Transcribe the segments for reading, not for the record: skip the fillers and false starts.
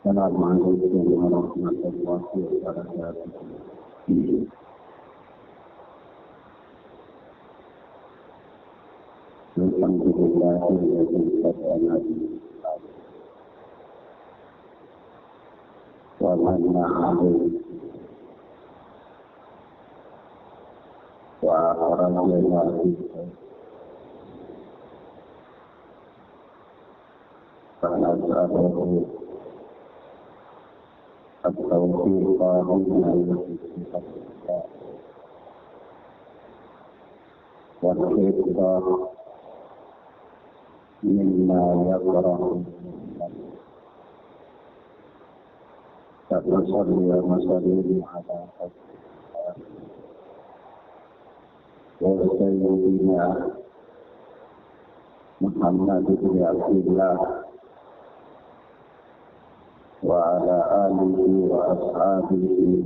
Assalamualaikum warahmatullahi wabarakatuh. Alhamdulillahilladzi hadana wa manna 'alaihi wa akramana bihi التوفيق منا والحفظ مما يكره فنصلي وسلم على سيدنا محمد بن عبد الله وعلى آله وأصحابه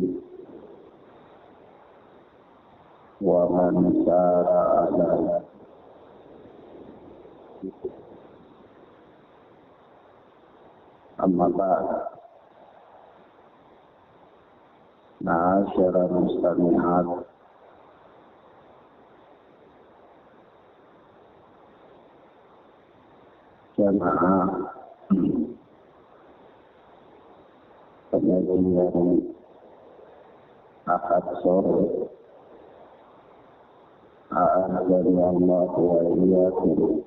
ومن سار على أما بعد معاشر المستمعات جماعة penyajian Ahad sore a'adzani Allah wa iyyakum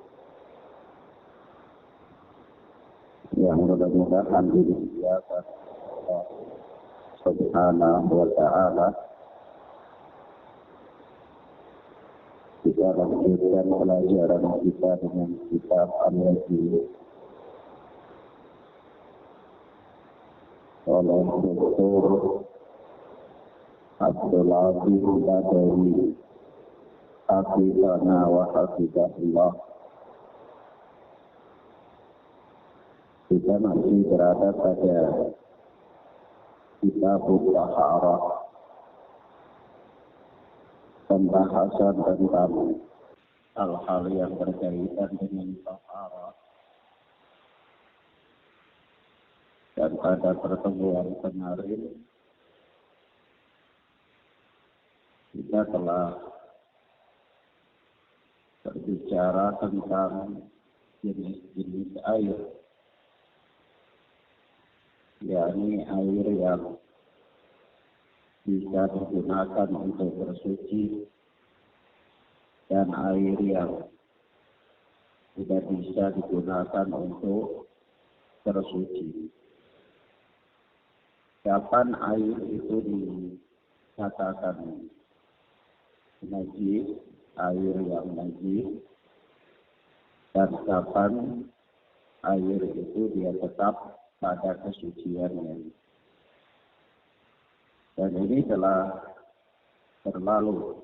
yang mudah-mudahan dimuliakan Allah Subhanahu wa ta'ala. Kita lanjutkan pelajaran kita dengan kitab Al-Wajib oleh Dr. Abdul Aziz Badawi hafizana wa hafizahullah. Kita masih berada pada kitab Taharah, pembahasan tentang hal-hal yang berkaitan dengan taharah. Dan pada pertemuan kemarin kita telah berbicara tentang jenis-jenis air, yakni air yang bisa digunakan untuk bersuci dan air yang tidak bisa digunakan untuk bersuci. Kapan air itu dikatakan najis, air yang najis, dan kapan air itu dia tetap pada kesuciannya. Dan ini telah berlalu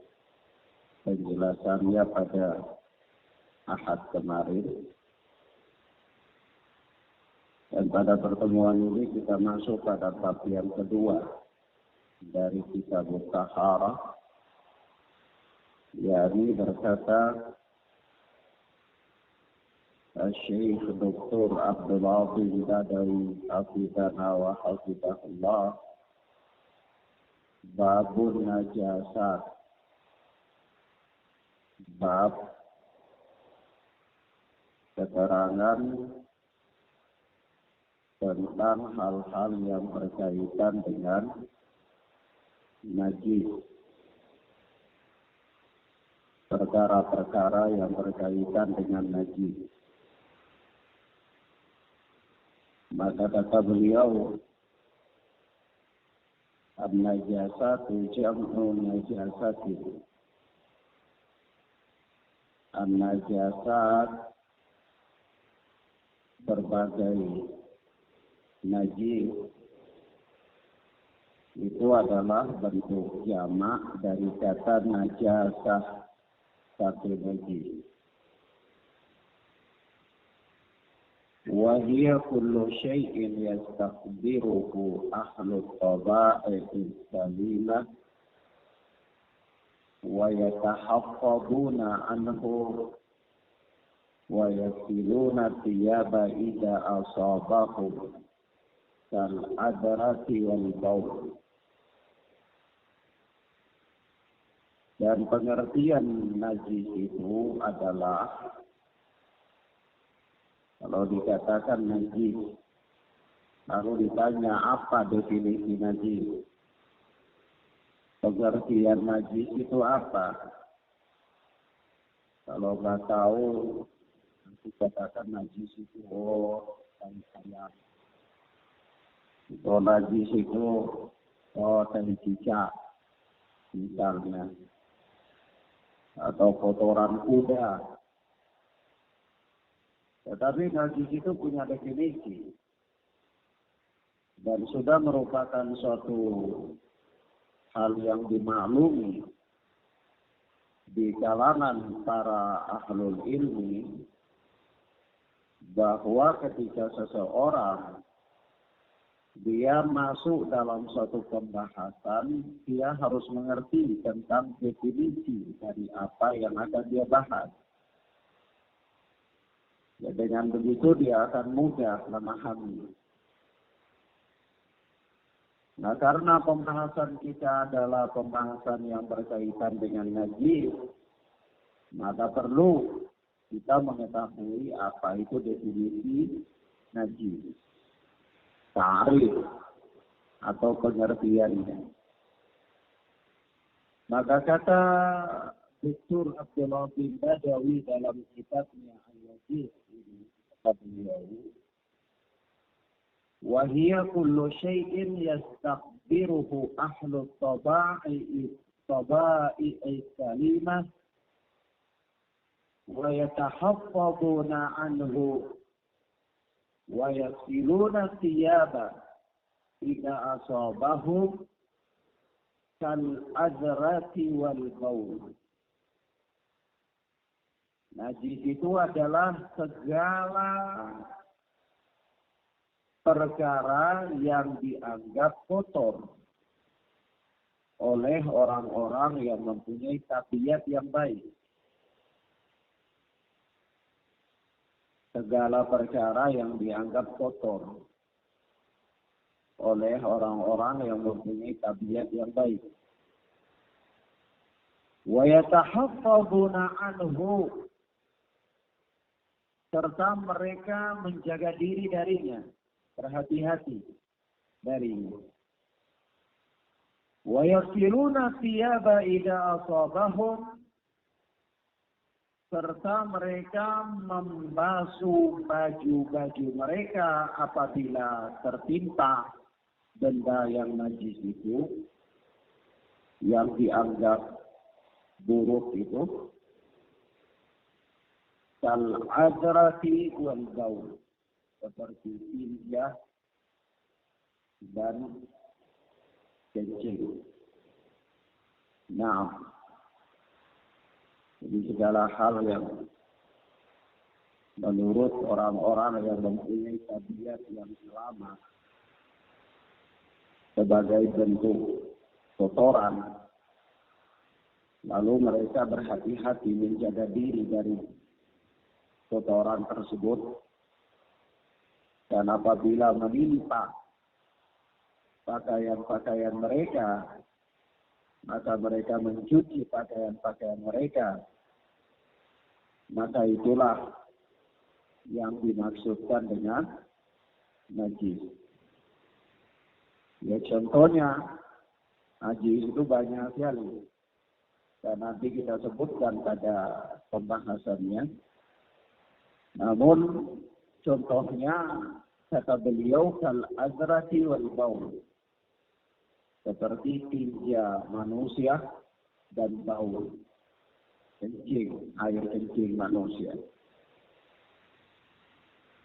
penjelasannya pada Ahad kemarin. Dan pada pertemuan ini kita masuk pada bab yang kedua dari kitab Taharah, yakni berkata Syekh Dr. Abdul Aziz Badawi hafizana wa hafizahullah, babun najasat, bab keterangan tentang hal-hal yang berkaitan dengan najis, perkara-perkara yang berkaitan dengan najis. Maka kata beliau, an-najasatu jam'u najasatin. An-najasat berbagai najis itu adalah bentuk jamak dari kata najasah, satu najis. Wa hiya kullu syai'in yastaqdiruhu ahlu taba'i salilah wa yatahaffaduna anhu wa yasiluna thiyaba idza asabahum kal-adrati wal baul. Dan pengertian najis itu adalah, kalau dikatakan najis, lalu ditanya apa definisi najis? Pengertian najis itu apa? Kalau nggak tahu, nanti katakan najis itu tai sayap. Kalau najis itu tai cicak, misalnya. Atau kotoran kuda. Tetapi najis itu punya definisi. Dan sudah merupakan suatu hal yang dimaklumi di kalangan para ahlul ilmi, bahwa ketika seseorang dia masuk dalam suatu pembahasan, dia harus mengerti tentang definisi dari apa yang akan dia bahas. Ya, dengan begitu dia akan mudah memahami. Nah, karena pembahasan kita adalah pembahasan yang berkaitan dengan najis, maka perlu kita mengetahui apa itu definisi najis. Ta'rif atau pengertiannya. Maka kata Dr. Abdullah bin Badawi dalam kitabnya Al-Najis ini, kata beliau, wa hiya kullu syai'in yastakbiruhu ahlu taba'i salimah wa yatahaffaduna anhu wa yasiluna thiyaba idza asabahum kal azrati wal baul. Najis itu adalah segala perkara yang dianggap kotor oleh orang-orang yang mempunyai tabiat yang baik. Segala perkara yang dianggap kotor oleh orang-orang yang mempunyai tabiat yang baik. Wa yatahaffaduna anhu, serta mereka menjaga diri darinya, berhati-hati darinya. Wa yasiluna thiyaba idza asabahum, serta mereka membasuh baju-baju mereka apabila tertimpa benda yang najis itu, yang dianggap buruk itu, kal-adrati wal baul, seperti tinja dan kencing. Nah, jadi segala hal yang menurut orang-orang yang mempunyai tabiat yang selamat sebagai bentuk kotoran, lalu mereka berhati-hati menjaga diri dari kotoran tersebut, dan apabila menimpa pakaian-pakaian mereka, maka mereka mencuci pakaian-pakaian mereka, maka itulah yang dimaksudkan dengan najis. Ya, contohnya najis itu banyak sekali, dan nanti kita sebutkan pada pembahasannya. Namun contohnya kata beliau kal-azrati wal baul, seperti tinja manusia dan baul, kencing, air kencing manusia.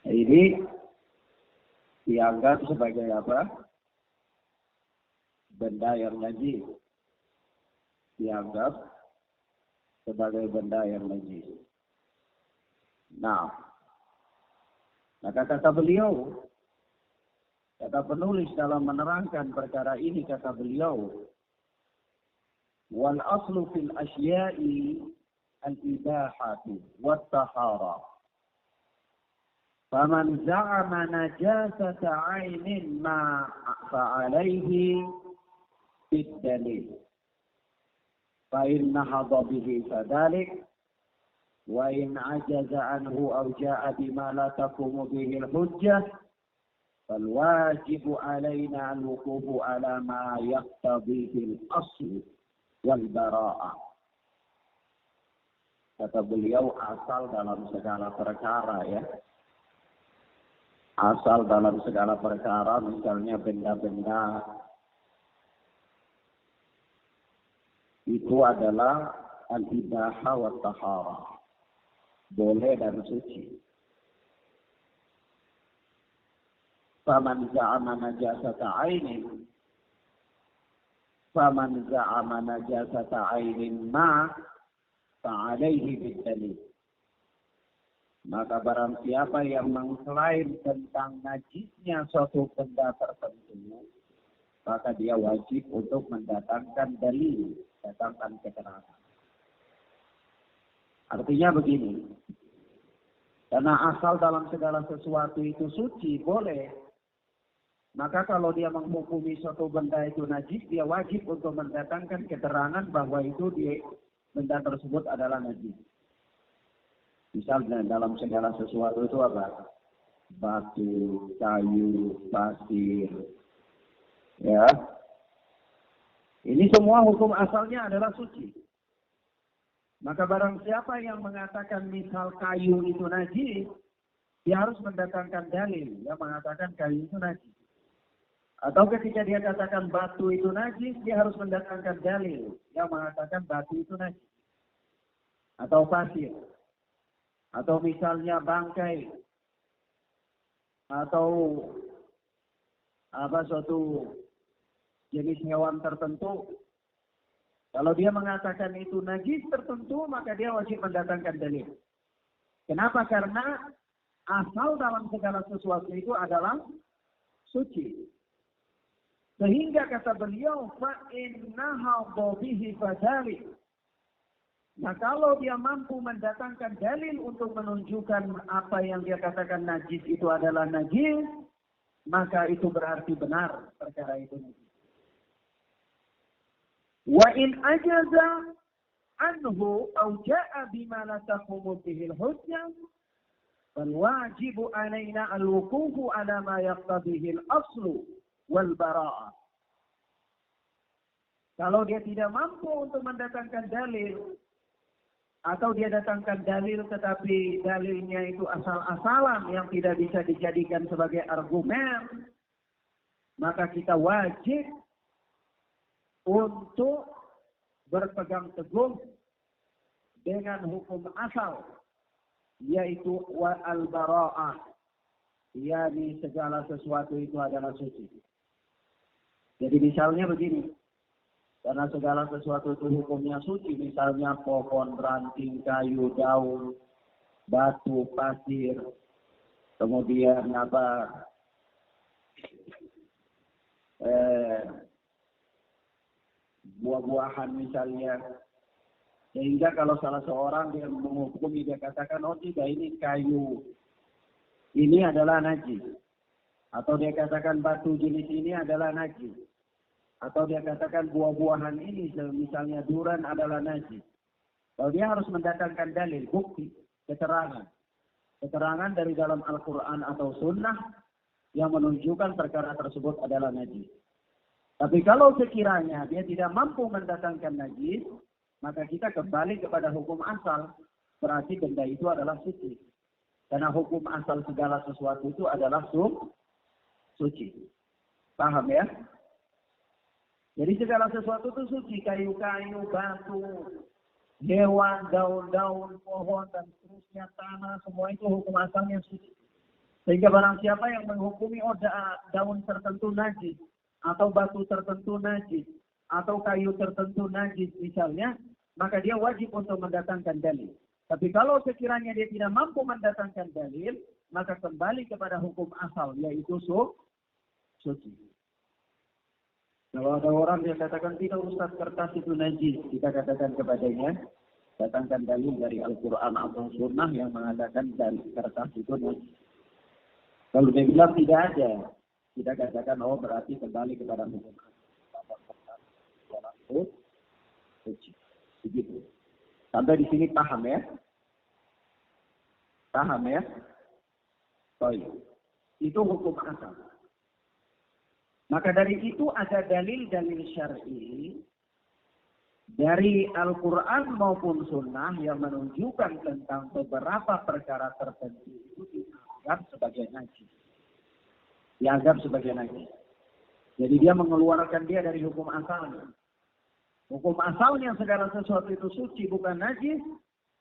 Ini dianggap sebagai apa? Benda yang najis. Dianggap sebagai benda yang najis. Nah, maka kata beliau, kata penulis dalam menerangkan perkara ini, kata beliau, wal aslu fil asya'i al-ibahatu wat tahara. Faman za'ama najasata 'ainin ma fa'alaihi bid-dalil. Fa in nahadha bihi fadhalik wa in 'ajaza anhu aw ja'a bima la taqumu bihi al-hujjah fal wajibu 'alaina al-wuqufu 'ala ma yaqtadhihi al-asl wal bara'ah. Kata beliau, asal dalam segala perkara ya. Asal dalam segala perkara, misalnya benda-benda itu adalah al-ibaha wa tahara. Boleh dan suci. Faman za'ama najasata 'ainin ma fa'alaihi bid-dalil. Maka barang siapa yang mengklaim tentang najisnya suatu benda tertentu, maka dia wajib untuk mendatangkan dalil, datangkan keterangan. Artinya begini, karena asal dalam segala sesuatu itu suci, boleh. Maka kalau dia menghukumi suatu benda itu najis, dia wajib untuk mendatangkan keterangan bahwa itu benda tersebut adalah najis. Misalnya dalam segala sesuatu itu apa? Batu, kayu, pasir. Ya. Ini semua hukum asalnya adalah suci. Maka barang siapa yang mengatakan misal kayu itu najis, dia harus mendatangkan dalil yang mengatakan kayu itu najis. Atau ketika dia katakan batu itu najis, dia harus mendatangkan dalil yang mengatakan batu itu najis. Atau pasir. Atau misalnya bangkai, atau suatu jenis hewan tertentu. Kalau dia mengatakan itu najis tertentu, maka dia wajib mendatangkan dalil. Kenapa? Karena asal dalam segala sesuatu itu adalah suci. Sehingga kata beliau, fa innaha bihi fadhalik. Nah, kalau dia mampu mendatangkan dalil untuk menunjukkan apa yang dia katakan najis itu adalah najis, maka itu berarti benar perkara itu najis. Wa in ajaza anhu aw ja'a bima la taqumu bihi al-hujjah fal wajibu 'alaina al-wuqufu 'ala ma yaqtadihi al-aslu wal bara'ah. Kalau dia tidak mampu untuk mendatangkan dalil, atau dia datangkan dalil tetapi dalilnya itu asal-asalan yang tidak bisa dijadikan sebagai argumen, maka kita wajib untuk berpegang teguh dengan hukum asal, yaitu al-bara'ah, yakni segala sesuatu itu adalah suci. Jadi misalnya begini, karena segala sesuatu itu hukumnya suci, misalnya pohon, ranting, kayu, daun, batu, pasir, kemudian buah-buahan misalnya. Sehingga kalau salah seorang dia menghukumi, dia katakan, oh tidak, ini kayu, ini adalah najis. Atau dia katakan batu jenis ini adalah najis. Atau dia katakan buah-buahan ini, misalnya durian adalah najis. Kalau dia harus mendatangkan dalil, bukti, keterangan. Keterangan dari dalam Al-Quran atau Sunnah yang menunjukkan perkara tersebut adalah najis. Tapi kalau sekiranya dia tidak mampu mendatangkan najis, maka kita kembali kepada hukum asal. Berarti benda itu adalah suci. Karena hukum asal segala sesuatu itu adalah suci. Paham ya? Jadi segala sesuatu itu suci, kayu-kayu, batu, hewan, daun-daun, pohon, dan seterusnya, tanah, semua itu hukum asalnya suci. Sehingga barang siapa yang menghukumi daun tertentu najis, atau batu tertentu najis, atau kayu tertentu najis misalnya, maka dia wajib untuk mendatangkan dalil. Tapi kalau sekiranya dia tidak mampu mendatangkan dalil, maka kembali kepada hukum asal, yaitu suci. Kalau ada orang yang katakan tidak, Ustaz, kertas itu najis, kita katakan kepadanya, datangkan dalil dari Al-Quran atau Sunnah yang mengatakan dari kertas itu najis. Kalau dia bilang tidak ada, kita katakan oh berarti kembali kepada hukum suci. Begitu. Sampai di sini paham ya? Paham ya? Baik. Itu hukum asal. Maka dari itu ada dalil-dalil syar'i dari Al-Quran maupun Sunnah yang menunjukkan tentang beberapa perkara tertentu itu dianggap sebagai najis. Dianggap sebagai najis. Jadi dia mengeluarkan dia dari hukum asalnya. Hukum asalnya segala sesuatu itu suci bukan najis,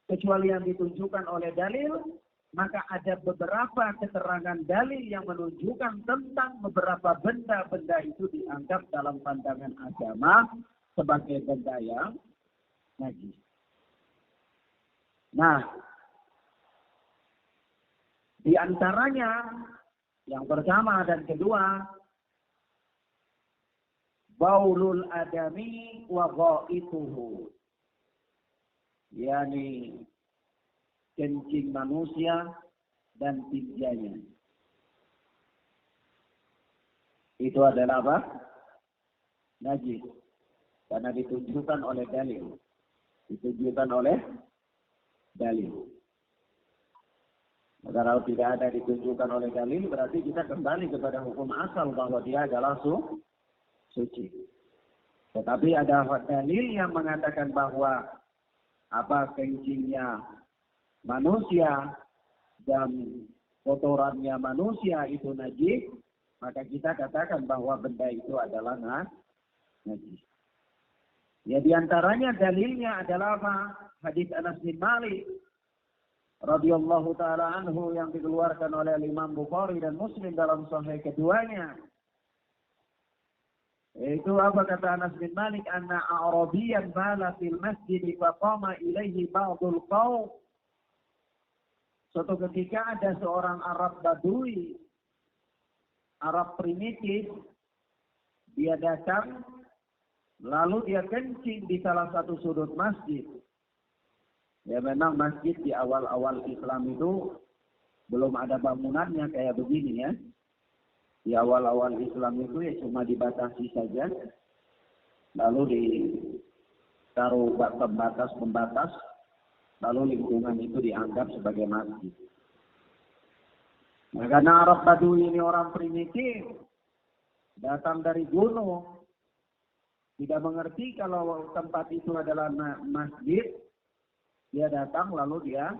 kecuali yang ditunjukkan oleh dalil. Maka ada beberapa keterangan dalil yang menunjukkan tentang beberapa benda-benda itu dianggap dalam pandangan agama sebagai benda yang najis. Nah, di antaranya yang pertama dan kedua, baulul adami wa ghaituhu. Yani kencing manusia dan tinjanya. Itu adalah apa? Najis. Karena ditunjukkan oleh dalil. Ditunjukkan oleh dalil. Maka kalau tidak ada ditunjukkan oleh dalil, berarti kita kembali kepada hukum asal bahwa dia adalah suci. Tetapi ada dalil yang mengatakan bahwa apa kencingnya manusia dan kotorannya manusia itu najis, maka kita katakan bahwa benda itu adalah najis. Ya diantaranya dalilnya adalah apa? Hadis Anas bin Malik radhiyallahu taala anhu yang dikeluarkan oleh Imam Bukhari dan Muslim dalam sahih keduanya. Itu apa kata Anas bin Malik? Anna a'rabiyan bala fil masjid fa qama ilaihi ba'dul qaum. Suatu ketika ada seorang Arab Badui, Arab primitif, dia datang, lalu dia kencing di salah satu sudut masjid. Ya memang masjid di awal-awal Islam itu belum ada bangunannya kayak begini ya. Di awal-awal Islam itu ya cuma dibatasi saja, lalu ditaruh pembatas, lalu lingkungan itu dianggap sebagai masjid. Nah, karena Arab Badui ini orang primitif, datang dari gunung, tidak mengerti kalau tempat itu adalah masjid, dia datang lalu dia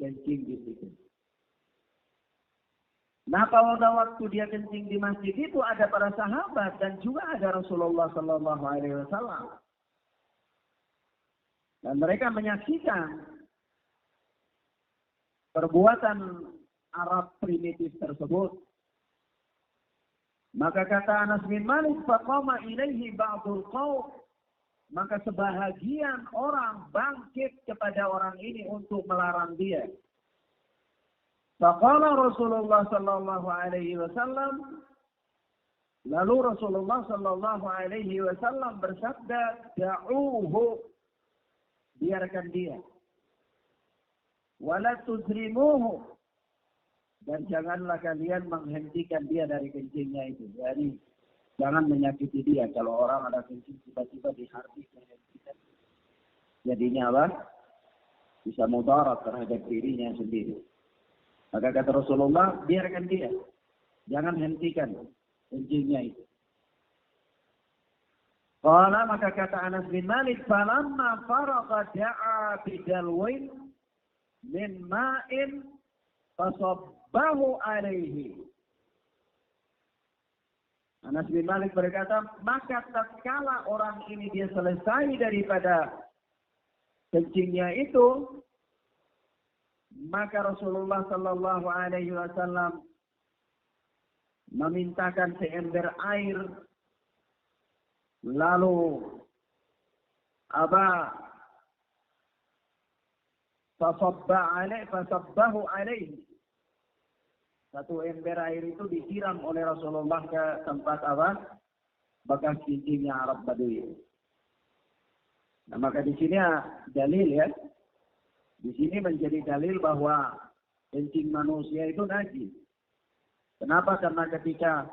kencing di situ. Nah, pada waktu dia kencing di masjid itu ada para sahabat dan juga ada Rasulullah Sallallahu Alaihi Wasallam. Dan mereka menyaksikan perbuatan Arab primitif tersebut. Maka kata Anas bin Malik, faqama ilaihi ba'dul qaum. Maka sebahagian orang bangkit kepada orang ini untuk melarang dia. Faqala Rasulullah sallallahu alaihi wasallam, lalu Rasulullah sallallahu alaihi wasallam bersabda, da'uhu, biarkan dia. Wala tuzrimuhu, dan janganlah kalian menghentikan dia dari kencingnya itu. Jadi jangan menyakiti dia. Kalau orang ada kencing tiba-tiba dihardik menghentikan, jadinya apa? Bisa mudarat terhadap dirinya sendiri. Maka kata Rasulullah, biarkan dia, jangan hentikan kencingnya itu. Qala, maka kata Anas bin Malik, falamma faragha da'a bidalwin min ma'in fasabbahu alaihi. Anas bin Malik berkata, maka tatkala orang ini dia selesai daripada kencingnya itu, maka Rasulullah Sallallahu Alaihi Wasallam memintakan seember air, lalu fasabbahu alaihi. Satu ember air itu disiram oleh Rasulullah ke tempat bekas kencingnya Arab Badui. Nah, maka di sini dalil ya. Di sini menjadi dalil bahwa kencing manusia itu najis. Kenapa? Karena ketika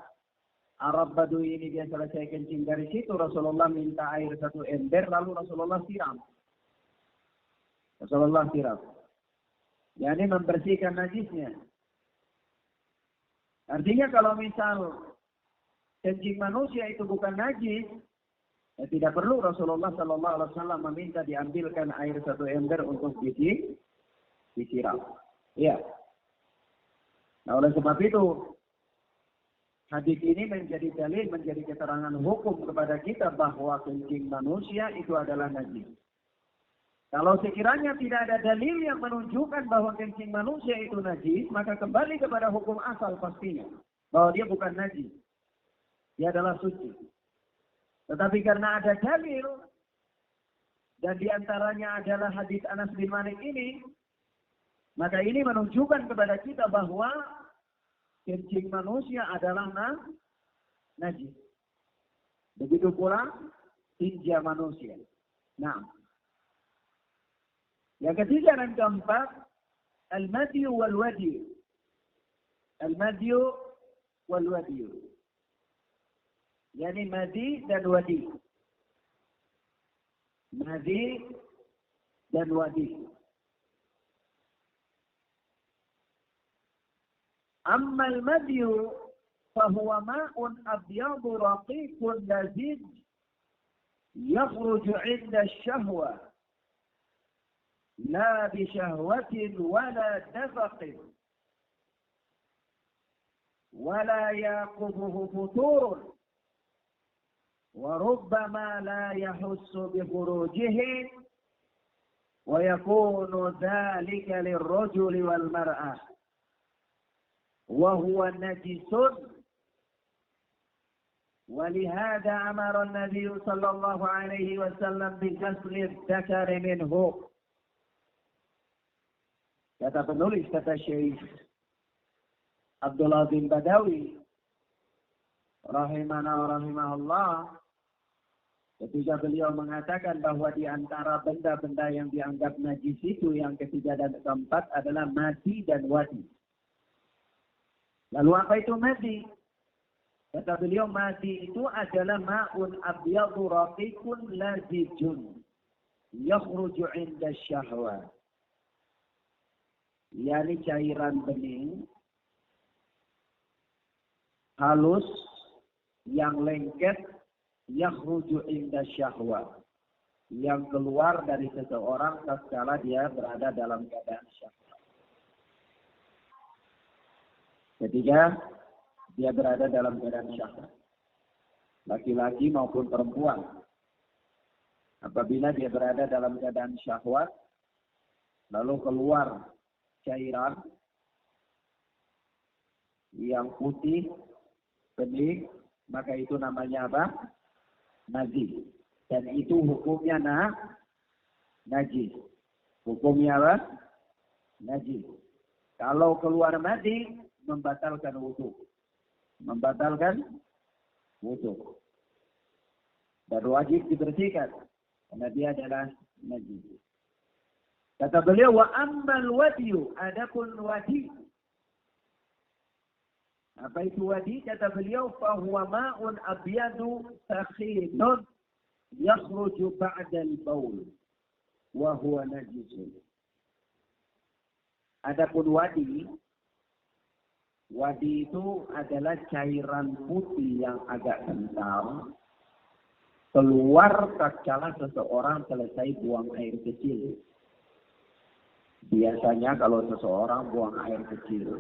Arab Badui ini dia selesai kencing dari situ, Rasulullah minta air 1 ember, lalu Rasulullah siram. Yani membersihkan najisnya. Artinya kalau misal kencing manusia itu bukan najis, ya tidak perlu Rasulullah Sallallahu Alaihi Wasallam meminta diambilkan air 1 ember untuk disiram. Ya. Nah, oleh sebab itu, hadis ini menjadi dalil, menjadi keterangan hukum kepada kita bahwa kencing manusia itu adalah najis. Kalau sekiranya tidak ada dalil yang menunjukkan bahwa kencing manusia itu najis, maka kembali kepada hukum asal pastinya, bahwa dia bukan najis. Dia adalah suci. Tetapi karena ada dalil, dan diantaranya adalah hadis Anas bin Malik ini, maka ini menunjukkan kepada kita bahwa kencing manusia adalah najis. Begitu pula tinja manusia. Nah, yang ketiga dan keempat, al-madyu wal-wadyu. Al-madyu wal-wadyu. Yani madi dan wadi. Madi dan wadi. أما المدي فهو ماء أبيض رقيق لذيذ يخرج عند الشهوة لا بشهوة ولا دفق ولا يعقبه فتور وربما لا يحس بخروجه ويكون ذلك للرجل والمرأة وهو نجس ولهذا أمر النبي صلى الله عليه وسلم بغسل الذكر منه. Kata penulis, kata Syekh Abdullah bin Badawi rahimahullah, ketika beliau mengatakan bahwa di antara benda-benda yang dianggap najis itu yang ketiga dan keempat adalah madi dan wadi. Lalu apa itu madi? Kata beliau, madi itu adalah ma'un abyadu raqiqun lazijun yakhruju 'inda syahwa. Yani cairan bening halus yang lengket, yakhruju 'inda syahwa, yang keluar dari seseorang tatkala dia berada dalam keadaan syahwat. Ketika dia berada dalam keadaan syahwat, laki-laki maupun perempuan, apabila dia berada dalam keadaan syahwat, lalu keluar cairan yang putih, bening, maka itu namanya apa? Najis. Dan itu hukumnya najis. Hukumnya apa? Najis. Kalau keluar madi, membatalkan wudu. Dan wajib dibersihkan karena dia adalah najis. Kata beliau, wa ammal wadiyu, adapun wadi. Apa itu wadi? Kata beliau, fa huwa ma'un abyadu sakhinun yakhruju ba'da al-baul wa huwa najisun. Adapun wadi itu adalah cairan putih yang agak kental keluar tatkala seseorang selesai buang air kecil. Biasanya kalau seseorang buang air kecil,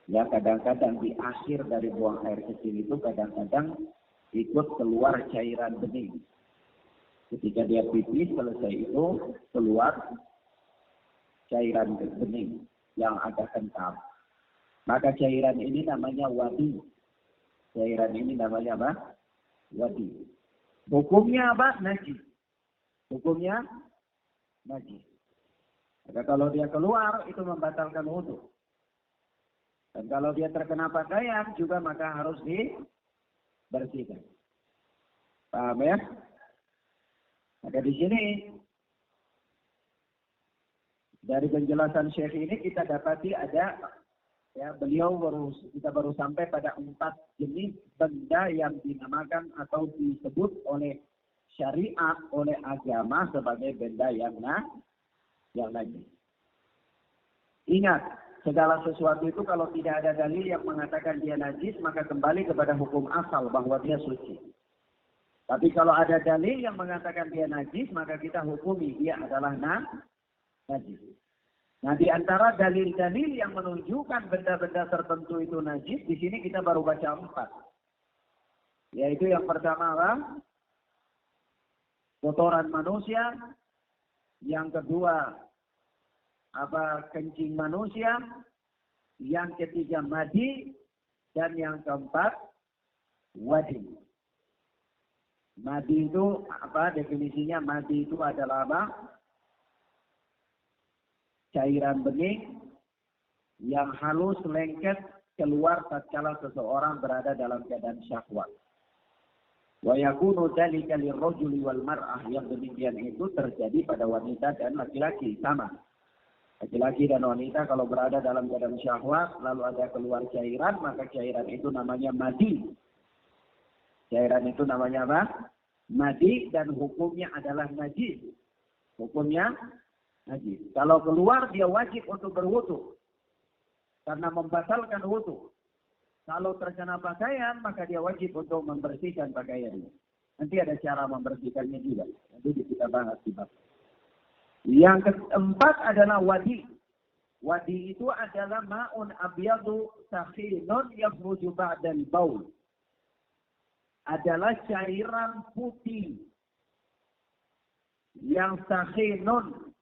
ya kadang-kadang di akhir dari buang air kecil itu kadang-kadang ikut keluar cairan bening. Ketika dia pipis selesai itu keluar cairan bening yang agak kental. Maka cairan ini namanya wadi. Cairan ini namanya apa? Wadi. Hukumnya apa? Najis. Hukumnya najis. Maka kalau dia keluar itu membatalkan wudu. Dan kalau dia terkena pakaian juga maka harus dibersihkan. Paham ya? Maka di sini dari penjelasan Syekh ini kita dapati ada Ya, kita baru sampai pada 4 jenis benda yang dinamakan atau disebut oleh syariat, oleh agama sebagai benda yang najis. Ingat, segala sesuatu itu kalau tidak ada dalil yang mengatakan dia najis, maka kembali kepada hukum asal bahwa dia suci. Tapi kalau ada dalil yang mengatakan dia najis, maka kita hukumi dia adalah najis. Nah, di antara dalil-dalil yang menunjukkan benda-benda tertentu itu najis, di sini kita baru baca 4. Yaitu yang pertama adalah kotoran manusia, yang kedua kencing manusia, yang ketiga madi, dan yang keempat wadi. Madi itu apa definisinya? Madi itu adalah apa? Cairan bening yang halus lengket keluar tatkala seseorang berada dalam keadaan syahwat. Wa yakunu dzalika lirrajuli wal mar'ah, yang demikian itu terjadi pada wanita dan laki-laki sama. Laki-laki dan wanita kalau berada dalam keadaan syahwat lalu ada keluar cairan, maka cairan itu namanya madi. Cairan itu namanya apa? Madi, dan hukumnya adalah najis. Hukumnya najis. Kalau keluar dia wajib untuk berwudu karena membatalkan wudu. Kalau terkena pakaian maka dia wajib untuk membersihkan pakaiannya. Nanti ada cara membersihkannya juga. Nanti kita bahas di bab. Yang keempat adalah wadi. Wadi itu adalah ma'un abyadu sakhinun yakhruju ba'dal baul. Adalah cairan putih yang sakhinun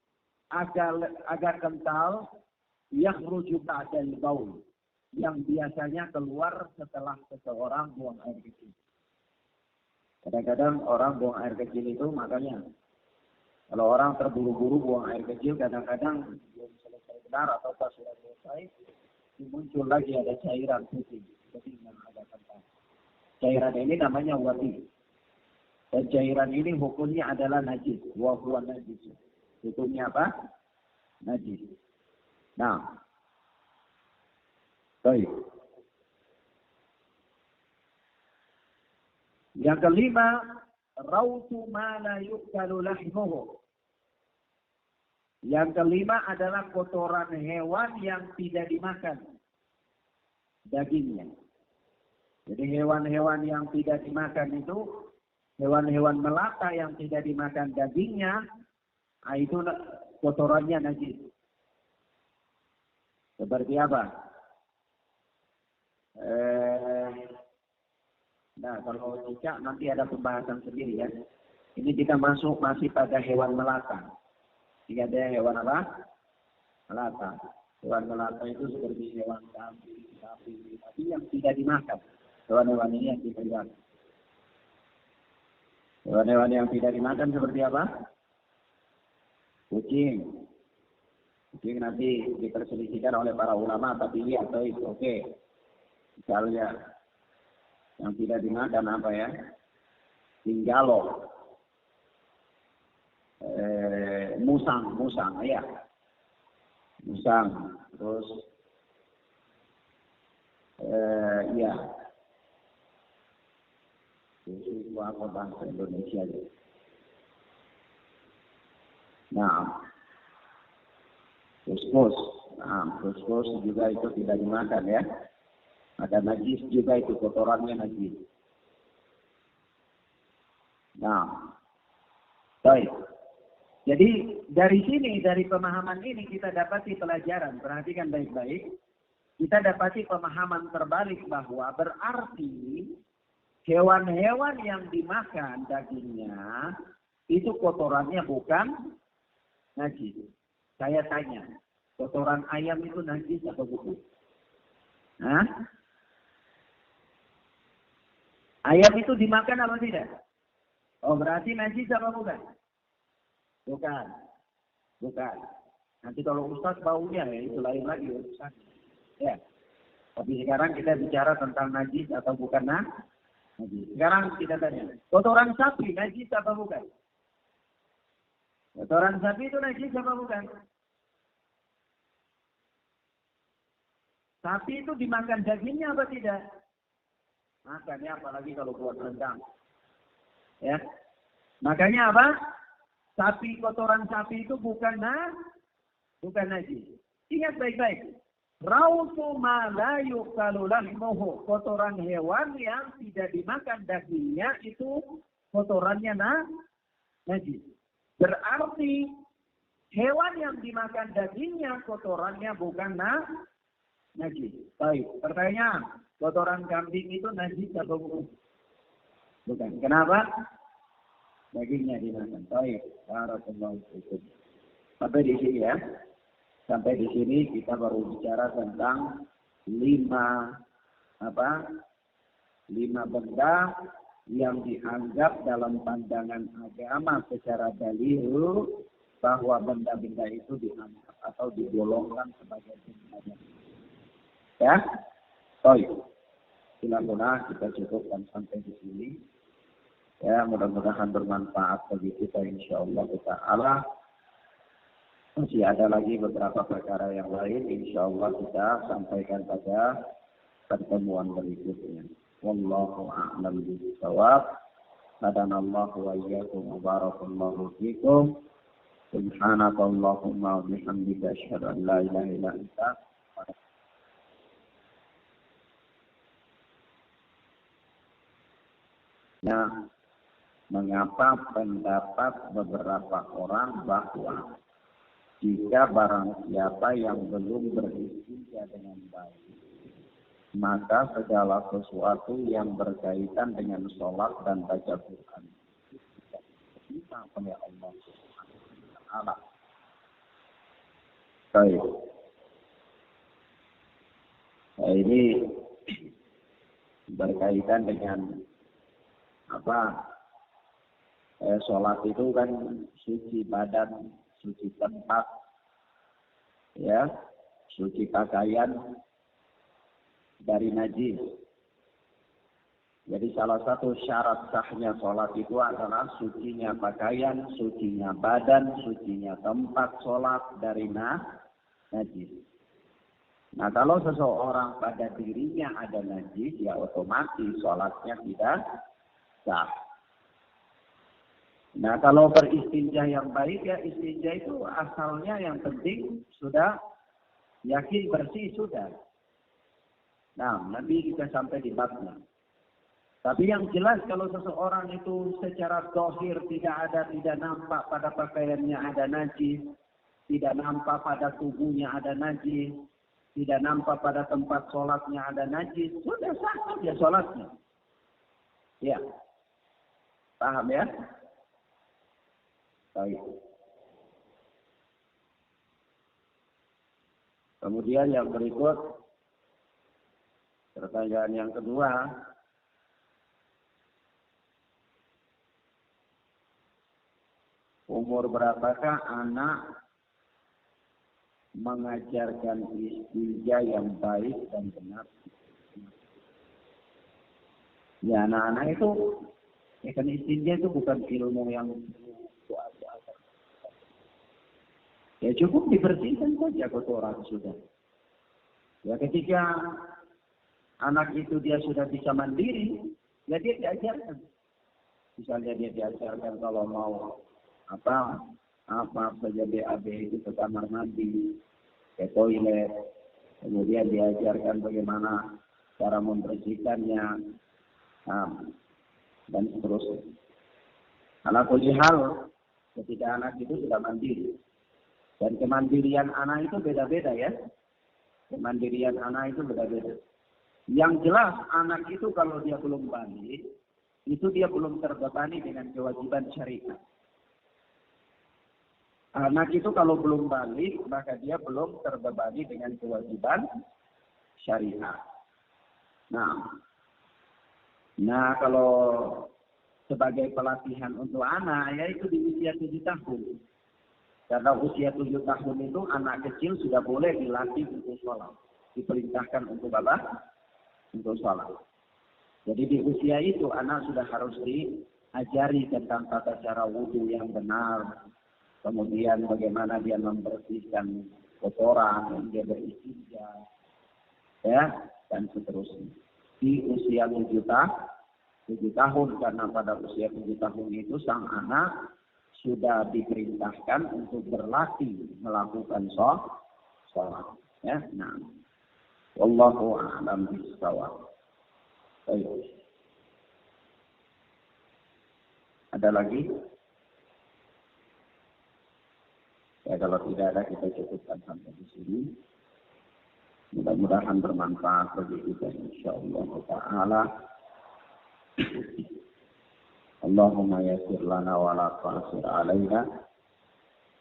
agak kental, yakhruju ba'dal baul, yang biasanya keluar setelah seseorang buang air kecil. Kadang-kadang orang buang air kecil itu, makanya kalau orang terburu-buru buang air kecil, kadang-kadang belum selesai benar atau pas sudah selesai, muncul lagi ada cairan putih, jadi yang agak kental. Cairan ini namanya wadi. Dan cairan ini hukumnya adalah najis. Wa huwa najis. Hukumnya apa? Najis. Nah, baik. Yang kelima, rautu ma la yu'kalu lahmuhu. Yang kelima adalah kotoran hewan yang tidak dimakan dagingnya. Jadi hewan-hewan yang tidak dimakan itu, hewan-hewan melata yang tidak dimakan dagingnya, itu kotorannya najis. Seperti apa? Nah, kalau cicak nanti ada pembahasan sendiri ya. Ini kita masih pada hewan melata. Jika ada hewan apa? Melata. Hewan melata itu seperti hewan kambing, sapi, tapi yang tidak dimakan. Hewan-hewan ini yang tidak dimakan. Hewan-hewan yang tidak dimakan seperti apa? Kucing. Kucing nanti diperselisihkan oleh para ulama, tapi ini atau itu oke. Misalnya yang tidak dimakan apa ya? Tinggalo. Musang, ya. Musang. Terus ya. Itu apa bahasa Indonesia ya? Nah, kuskus. Nah, kuskus juga itu tidak dimakan ya. Ada najis juga itu, kotorannya najis. Nah, baik. Jadi dari sini, dari pemahaman ini kita dapati pelajaran. Perhatikan baik-baik. Kita dapati pemahaman terbalik bahwa berarti hewan-hewan yang dimakan dagingnya itu kotorannya bukan najis. Saya tanya, kotoran ayam itu najis atau bukan? Hah? Ayam itu dimakan apa tidak? Oh, berarti najis apa bukan? Bukan. Nanti kalau Ustaz baunya ya itu lain lagi urusan. Ya. Tapi sekarang kita bicara tentang najis atau bukan najis. Sekarang kita tanya, kotoran sapi najis apa bukan? Kotoran sapi itu najis apa bukan? Sapi itu dimakan dagingnya apa tidak? Makannya, apalagi kalau buat rendang. Ya. Makanya apa? Kotoran sapi itu bukan najis. Ingat baik-baik. Rautu ma la yukalu lahmuhu. Kotoran hewan yang tidak dimakan dagingnya itu kotorannya najis. Berarti hewan yang dimakan dagingnya kotorannya bukan najis. Baik, pertanyaan, kotoran kambing itu najis atau bukan? Bukan. Kenapa? Dagingnya dimakan. Baik, barakallahu fikum. Sampai di sini ya. Sampai di sini kita baru bicara tentang 5 benda yang dianggap dalam pandangan agama secara dalil bahwa benda-benda itu dianggap atau digolongkan sebagai benda. Ya, baik. Bila-bila kita cukupkan sampai di sini. Ya, mudah-mudahan bermanfaat bagi kita insyaallah ta'ala. Masih ada lagi beberapa perkara yang lain, insyaallah kita sampaikan pada pertemuan berikutnya. Wallahu a'lam bishawab. Hadanallahu wa iyyakum wa barakallahu fikum. Subhanakallahumma wa bihamdika asyhadu an la ilaha illa anta. Nah, mengapa pendapat beberapa orang bahwa jika barang siapa yang belum beristinja dengan baik, maka segala sesuatu yang berkaitan dengan sholat dan baca Quran bisa oleh Allah Subhanahu wa Ta'ala. Baik. Nah, ini berkaitan dengan sholat itu kan suci badan, suci tempat, ya, suci pakaian dari najis. Jadi salah satu syarat sahnya sholat itu adalah sucinya pakaian, sucinya badan, sucinya tempat sholat dari najis. Nah, kalau seseorang pada dirinya ada najis, ya otomatis sholatnya tidak sah. Nah, kalau beristinja yang baik, ya istinja itu asalnya yang penting sudah yakin bersih sudah. Nah, nanti kita sampai di babnya. Tapi yang jelas kalau seseorang itu secara zahir tidak nampak pada pakaiannya ada najis, tidak nampak pada tubuhnya ada najis, tidak nampak pada tempat sholatnya ada najis, sudah sah saja sholatnya. Ya, paham ya? Baik. Kemudian yang berikut, pertanyaan yang kedua, umur berapakah anak mengajarkan istinja yang baik dan benar? Ya, anak-anak itu, kan istinja itu bukan ilmu yang ya cukup dibersihkan saja kotoran sudah. Ya ketika anak itu dia sudah bisa mandiri, ya dia diajarkan. Misalnya dia diajarkan kalau mau apa saja BAB itu ke kamar mandi, ke toilet, kemudian diajarkan bagaimana cara membersihkannya, dan seterusnya. Ala kulli hal, ketika anak itu sudah mandiri. Dan kemandirian anak itu beda-beda ya. Kemandirian anak itu beda-beda. Yang jelas anak itu kalau dia belum balik, itu dia belum terbebani dengan kewajiban syariat. Anak itu kalau belum balik, maka dia belum terbebani dengan kewajiban syariat. Nah kalau sebagai pelatihan untuk anak, yaitu di usia 7 tahun. Karena usia 7 tahun itu anak kecil sudah boleh dilatih untuk sholat. Diperintahkan untuk apa? Untuk sholat. Jadi di usia itu anak sudah harus diajari tentang tata cara wudhu yang benar. Kemudian bagaimana dia membersihkan kotoran, dia beristinja. ya, dan seterusnya. Di usia 7 tahun, karena pada usia 7 tahun itu sang anak sudah diperintahkan untuk berlatih melakukan sholat. Ya, nah, wallahu a'lam bishawab. Baik. Ada lagi? Ya, kalau tidak ada kita cukupkan sampai di sini. Mudah-mudahan bermanfaat bagi kita insyaallah taala. Allahumma yassir lana wa la tu'sir alaina.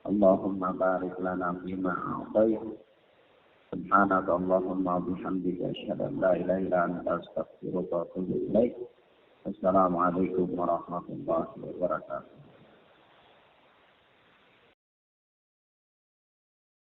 Allahumma barik lana fima a'tayt. Subhanaka Allahumma bihamdika asyhadu an la ilaha illa anta astaghfiruka wa atubu ilaik. Assalamualaikum warahmatullahi wabarakatuh.